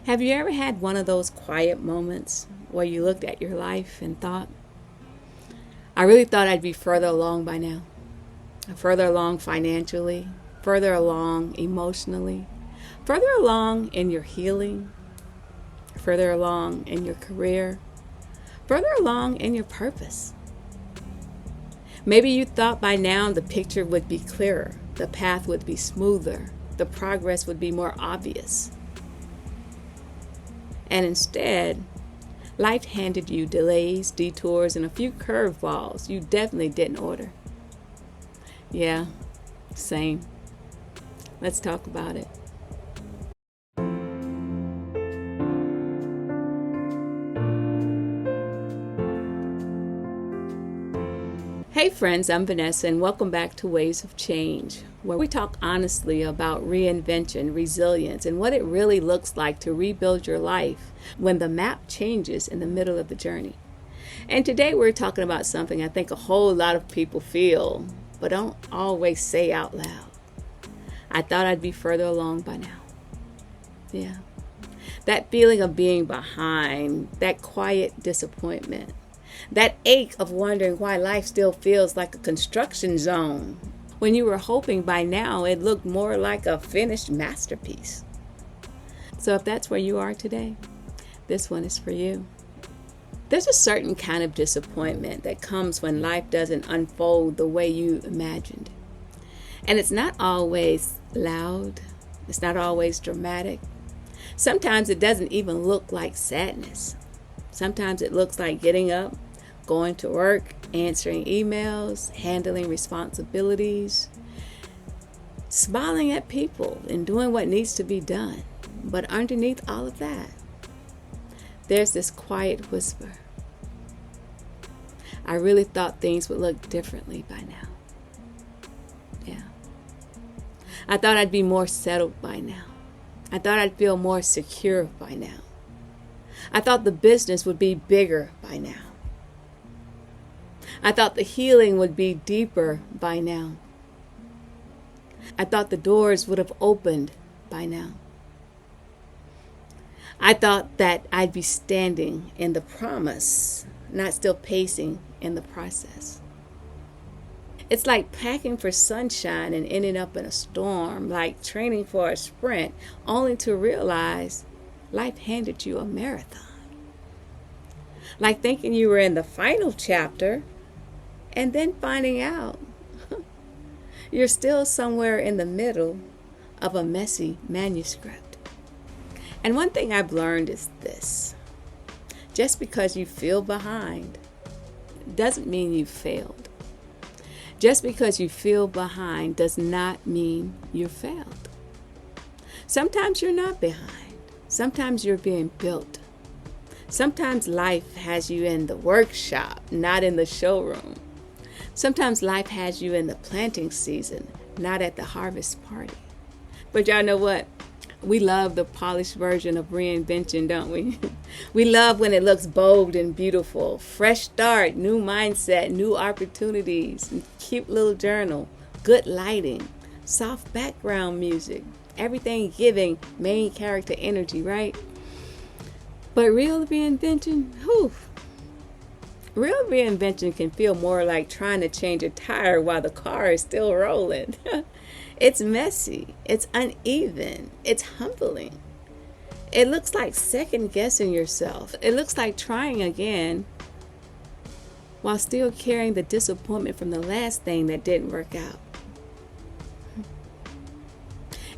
Have you ever had one of those quiet moments where you looked at your life and thought, I really thought I'd be further along by now, further along financially, further along emotionally, further along in your healing, further along in your career, further along in your purpose? Maybe you thought by now the picture would be clearer, the path would be smoother, the progress would be more obvious. And instead, life handed you delays, detours, and a few curveballs you definitely didn't order. Yeah, same. Let's talk about it. Hey friends, I'm Vanessa and welcome back to Waves of Change, where we talk honestly about reinvention, resilience, and what it really looks like to rebuild your life when the map changes in the middle of the journey. And today we're talking about something I think a whole lot of people feel, but don't always say out loud. I thought I'd be further along by now. Yeah. That feeling of being behind, that quiet disappointment. That ache of wondering why life still feels like a construction zone when you were hoping by now it looked more like a finished masterpiece. So if that's where you are today, this one is for you. There's a certain kind of disappointment that comes when life doesn't unfold the way you imagined. And it's not always loud. It's not always dramatic. Sometimes it doesn't even look like sadness. Sometimes it looks like getting up, going to work, answering emails, handling responsibilities, smiling at people, and doing what needs to be done. But underneath all of that, there's this quiet whisper. I really thought things would look differently by now. Yeah. I thought I'd be more settled by now. I thought I'd feel more secure by now. I thought the business would be bigger by now. I thought the healing would be deeper by now. I thought the doors would have opened by now. I thought that I'd be standing in the promise, not still pacing in the process. It's like packing for sunshine and ending up in a storm, like training for a sprint, only to realize life handed you a marathon. Like thinking you were in the final chapter and then finding out you're still somewhere in the middle of a messy manuscript. And one thing I've learned is this. Just because you feel behind doesn't mean you failed. Just because you feel behind does not mean you failed. Sometimes you're not behind. Sometimes you're being built. Sometimes life has you in the workshop, not in the showroom. Sometimes life has you in the planting season, not at the harvest party. But y'all know what? We love the polished version of reinvention, don't we? We love when it looks bold and beautiful. Fresh start, new mindset, new opportunities, cute little journal, good lighting, soft background music, everything giving main character energy, right? But real reinvention, real reinvention can feel more like trying to change a tire while the car is still rolling. It's messy, it's uneven, it's humbling. It looks like second guessing yourself. It looks like trying again while still carrying the disappointment from the last thing that didn't work out.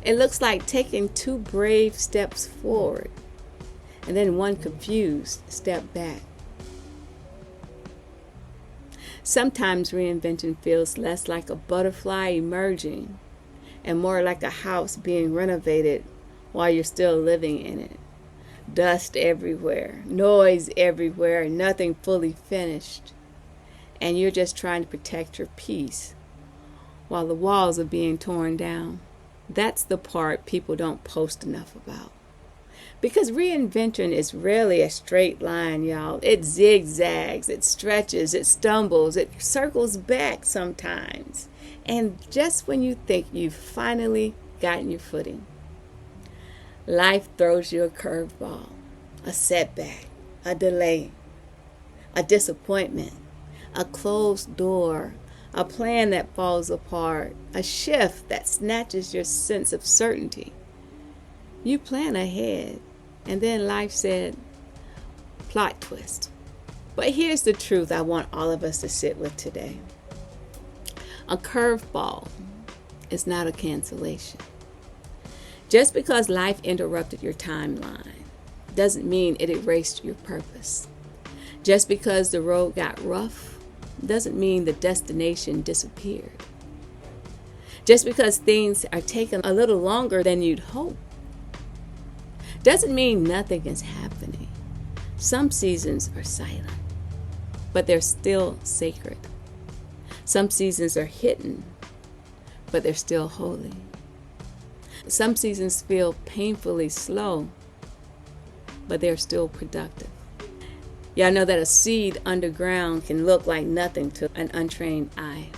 It looks like taking 2 brave steps forward and then 1 confused step back. Sometimes reinvention feels less like a butterfly emerging and more like a house being renovated while you're still living in it. Dust everywhere, noise everywhere, nothing fully finished. And you're just trying to protect your peace while the walls are being torn down. That's the part people don't post enough about. Because reinvention is rarely a straight line, y'all. It zigzags, it stretches, it stumbles, it circles back sometimes. And just when you think you've finally gotten your footing, Life throws you a curveball, a setback, a delay, a disappointment, a closed door, a plan that falls apart, a shift that snatches your sense of certainty. You plan ahead, and then life said, plot twist. But here's the truth I want all of us to sit with today. A curveball is not a cancellation. Just because life interrupted your timeline doesn't mean it erased your purpose. Just because the road got rough doesn't mean the destination disappeared. Just because things are taking a little longer than you'd hoped doesn't mean nothing is happening. Some seasons are silent, but they're still sacred. Some seasons are hidden, but they're still holy. Some seasons feel painfully slow, but they're still productive. Y'all know that a seed underground can look like nothing to an untrained eye.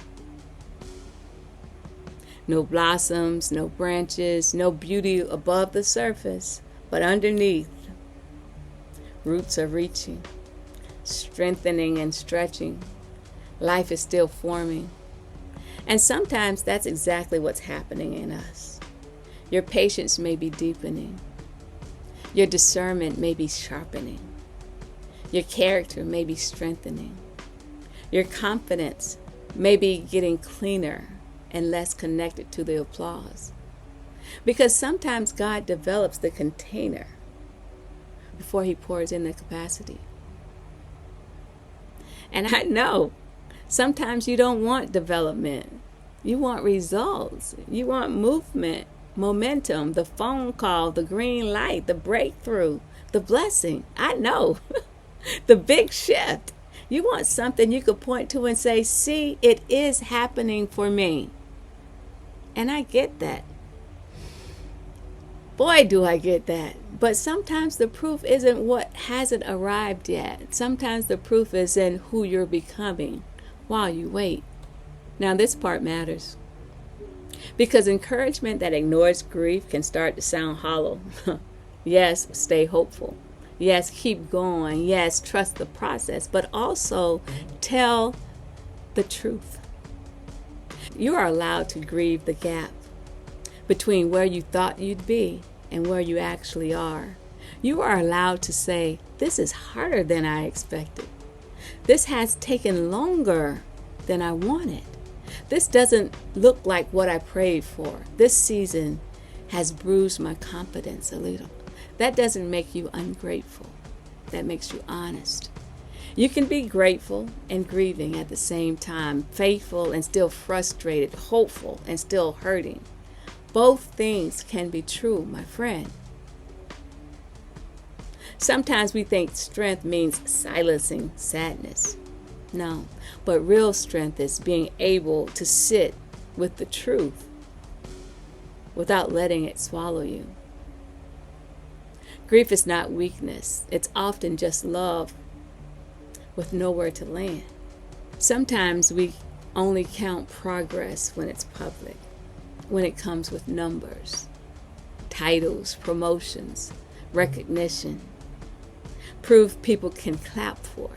No blossoms, no branches, no beauty above the surface, but underneath, roots are reaching, strengthening and stretching. Life is still forming. And sometimes that's exactly what's happening in us. Your patience may be deepening. Your discernment may be sharpening. Your character may be strengthening. Your confidence may be getting cleaner and less connected to the applause. Because sometimes God develops the container before he pours in the capacity. And I know sometimes you don't want development. You want results. You want movement, momentum, the phone call, the green light, the breakthrough, the blessing. I know. The big shift. You want something you could point to and say, see, it is happening for me. And I get that. Boy, do I get that. But sometimes the proof isn't what hasn't arrived yet. Sometimes the proof is in who you're becoming while you wait. Now, this part matters. Because encouragement that ignores grief can start to sound hollow. Yes, stay hopeful. Yes, keep going. Yes, trust the process. But also tell the truth. You are allowed to grieve the gap between where you thought you'd be and where you actually are. You are allowed to say, this is harder than I expected. This has taken longer than I wanted. This doesn't look like what I prayed for. This season has bruised my confidence a little. That doesn't make you ungrateful. That makes you honest. You can be grateful and grieving at the same time, faithful and still frustrated, hopeful and still hurting. Both things can be true, my friend. Sometimes we think strength means silencing sadness. No, but real strength is being able to sit with the truth without letting it swallow you. Grief is not weakness. It's often just love with nowhere to land. Sometimes we only count progress when it's public, when it comes with numbers, titles, promotions, recognition, proof people can clap for.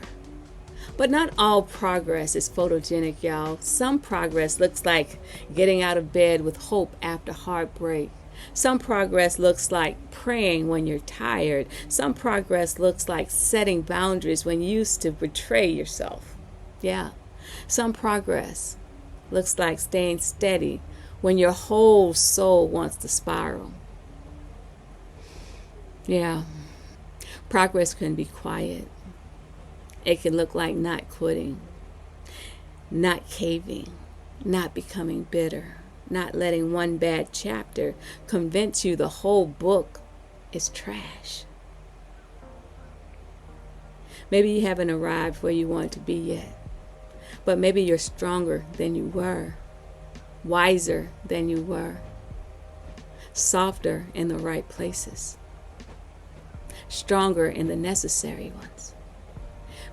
But not all progress is photogenic, y'all. Some progress looks like getting out of bed with hope after heartbreak. Some progress looks like praying when you're tired. Some progress looks like setting boundaries when you used to betray yourself. Yeah. Some progress looks like staying steady when your whole soul wants to spiral. Yeah. Progress can be quiet. It can look like not quitting, not caving, not becoming bitter, not letting one bad chapter convince you the whole book is trash. Maybe you haven't arrived where you want to be yet, but maybe you're stronger than you were, wiser than you were, softer in the right places, stronger in the necessary ones.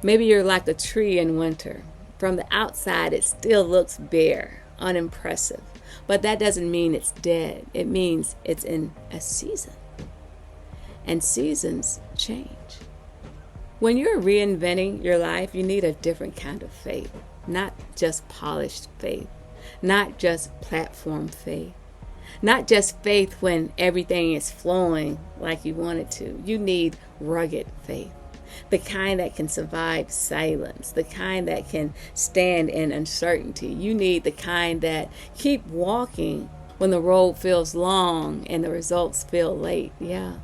Maybe you're like a tree in winter. From the outside, it still looks bare, unimpressive. But that doesn't mean it's dead. It means it's in a season. and seasons change. When you're reinventing your life, you need a different kind of faith, not just polished faith, not just platform faith, not just faith when everything is flowing like you want it to. You need rugged faith, the kind that can survive silence, the kind that can stand in uncertainty. You need the kind that keep walking when the road feels long and the results feel late. Yeah.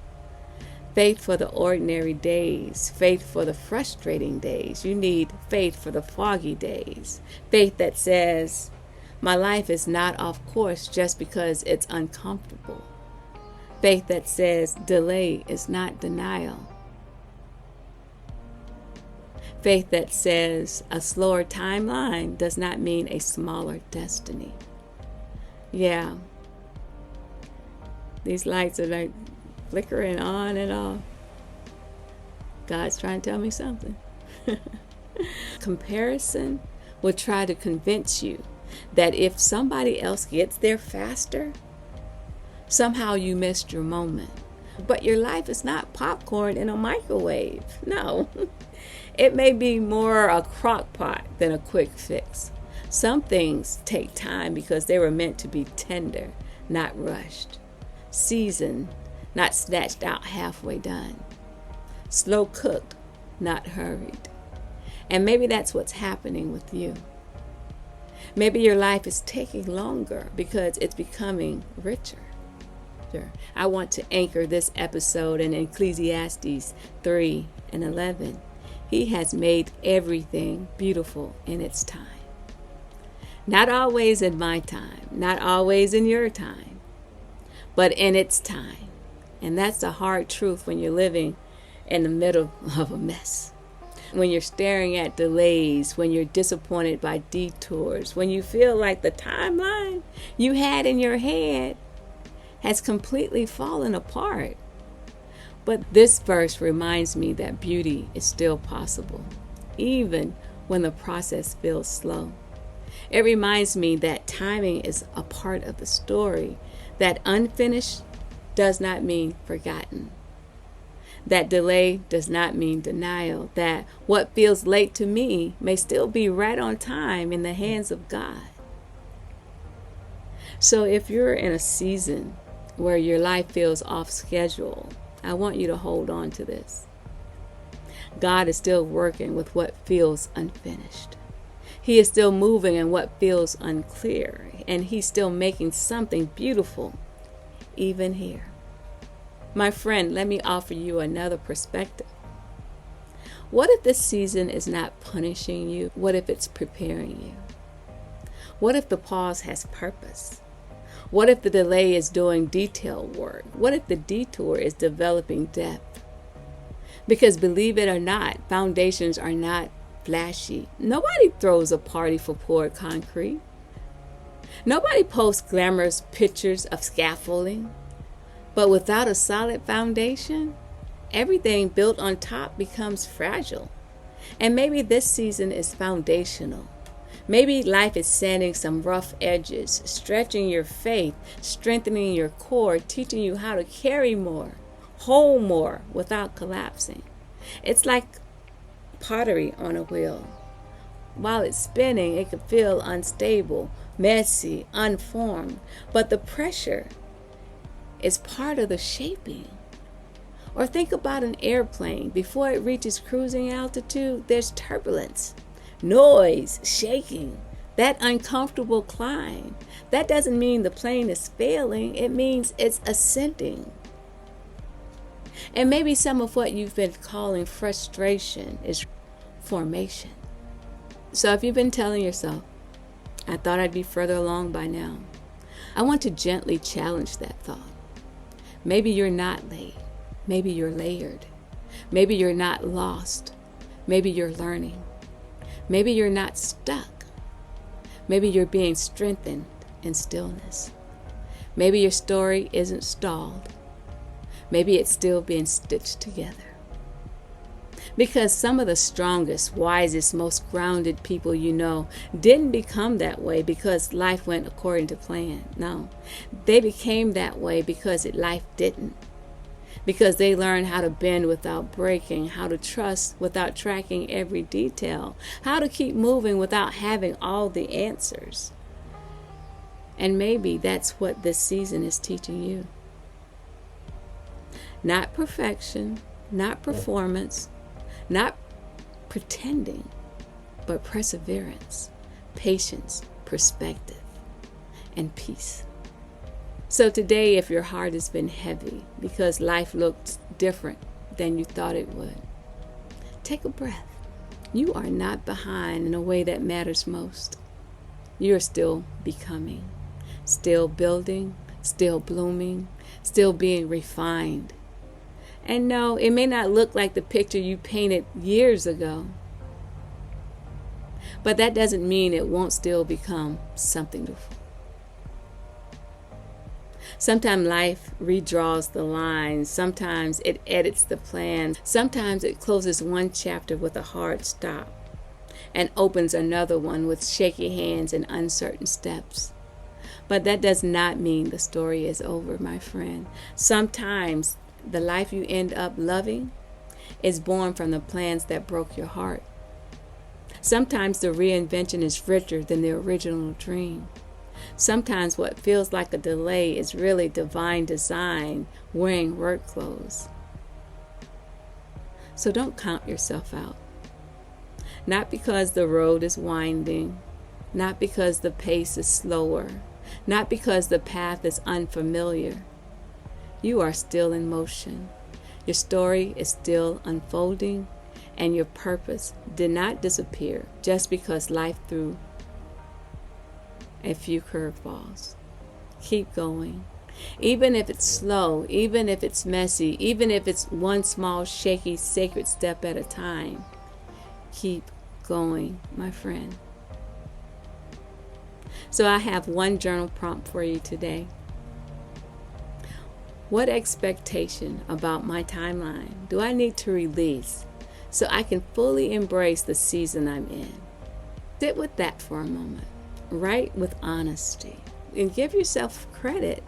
Faith for the ordinary days, faith for the frustrating days. You need faith for the foggy days. Faith that says, my life is not off course just because it's uncomfortable. Faith that says, delay is not denial. Faith that says, a slower timeline does not mean a smaller destiny. Yeah. These lights are like flickering on and off. God's trying to tell me something. Comparison will try to convince you that if somebody else gets there faster, somehow you missed your moment. But your life is not popcorn in a microwave. No. It may be more a crock pot than a quick fix. Some things take time because they were meant to be tender, not rushed. Seasoned, not snatched out halfway done. Slow cooked, not hurried. And maybe that's what's happening with you. Maybe your life is taking longer because it's becoming richer. I want to anchor this episode in Ecclesiastes 3:11. He has made everything beautiful in its time. Not always in my time, not always in your time, but in its time. And that's the hard truth when you're living in the middle of a mess. When you're staring at delays, when you're disappointed by detours, when you feel like the timeline you had in your head has completely fallen apart. But this verse reminds me that beauty is still possible, even when the process feels slow. It reminds me that timing is a part of the story, that unfinished does not mean forgotten, that delay does not mean denial, that what feels late to me may still be right on time in the hands of God. So if you're in a season where your life feels off schedule, I want you to hold on to this. God is still working with what feels unfinished. He is still moving in what feels unclear, and He's still making something beautiful, even here. My friend, let me offer you another perspective. What if this season is not punishing you? What if it's preparing you? What if the pause has purpose? What if the delay is doing detail work? What if the detour is developing depth? Because believe it or not, foundations are not flashy. Nobody throws a party for poured concrete. Nobody posts glamorous pictures of scaffolding. But without a solid foundation, everything built on top becomes fragile. And maybe this season is foundational. Maybe life is sanding some rough edges, stretching your faith, strengthening your core, teaching you how to carry more, hold more without collapsing. It's like pottery on a wheel. While it's spinning, it can feel unstable, messy, unformed, but the pressure is part of the shaping. Or think about an airplane. Before it reaches cruising altitude, there's turbulence. Noise, shaking, that uncomfortable climb. That doesn't mean the plane is failing. It means it's ascending. And maybe some of what you've been calling frustration is formation. So if you've been telling yourself, I thought I'd be further along by now, I want to gently challenge that thought. Maybe you're not late. Maybe you're layered. Maybe you're not lost. Maybe you're learning. Maybe you're not stuck. Maybe you're being strengthened in stillness. Maybe your story isn't stalled. Maybe it's still being stitched together. Because some of the strongest, wisest, most grounded people you know didn't become that way because life went according to plan. No, they became that way because life didn't. because they learn how to bend without breaking, how to trust without tracking every detail, how to keep moving without having all the answers. And maybe that's what this season is teaching you. Not perfection, not performance, not pretending, but perseverance, patience, perspective, and peace. So today, if your heart has been heavy because life looked different than you thought it would, take a breath. You are not behind in a way that matters most. You are still becoming, still building, still blooming, still being refined. And no, it may not look like the picture you painted years ago, but that doesn't mean it won't still become something different. Sometimes life redraws the lines. Sometimes it edits the plan. Sometimes it closes one chapter with a hard stop and opens another one with shaky hands and uncertain steps. But that does not mean the story is over, my friend. Sometimes the life you end up loving is born from the plans that broke your heart. Sometimes the reinvention is richer than the original dream. Sometimes what feels like a delay is really divine design wearing work clothes. So don't count yourself out. Not because the road is winding, not because the pace is slower, not because the path is unfamiliar. You are still in motion. Your story is still unfolding, and your purpose did not disappear just because life threw a few curveballs. Keep going. Even if it's slow, even if it's messy, even if it's one small, shaky, sacred step at a time, keep going, my friend. So I have one journal prompt for you today. What expectation about my timeline do I need to release so I can fully embrace the season I'm in? Sit with that for a moment. Write with honesty and give yourself credit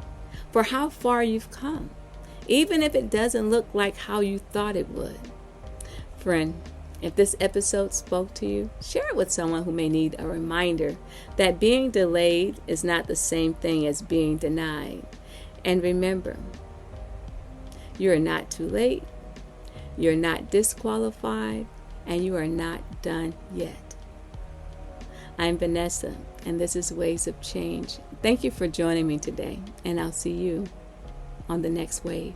for how far you've come, even if it doesn't look like how you thought it would. Friend, if this episode spoke to you, share it with someone who may need a reminder that being delayed is not the same thing as being denied. And remember, you are not too late, you're not disqualified, and you are not done yet. I'm Vanessa, and this is Waves of Change. Thank you for joining me today, and I'll see you on the next wave.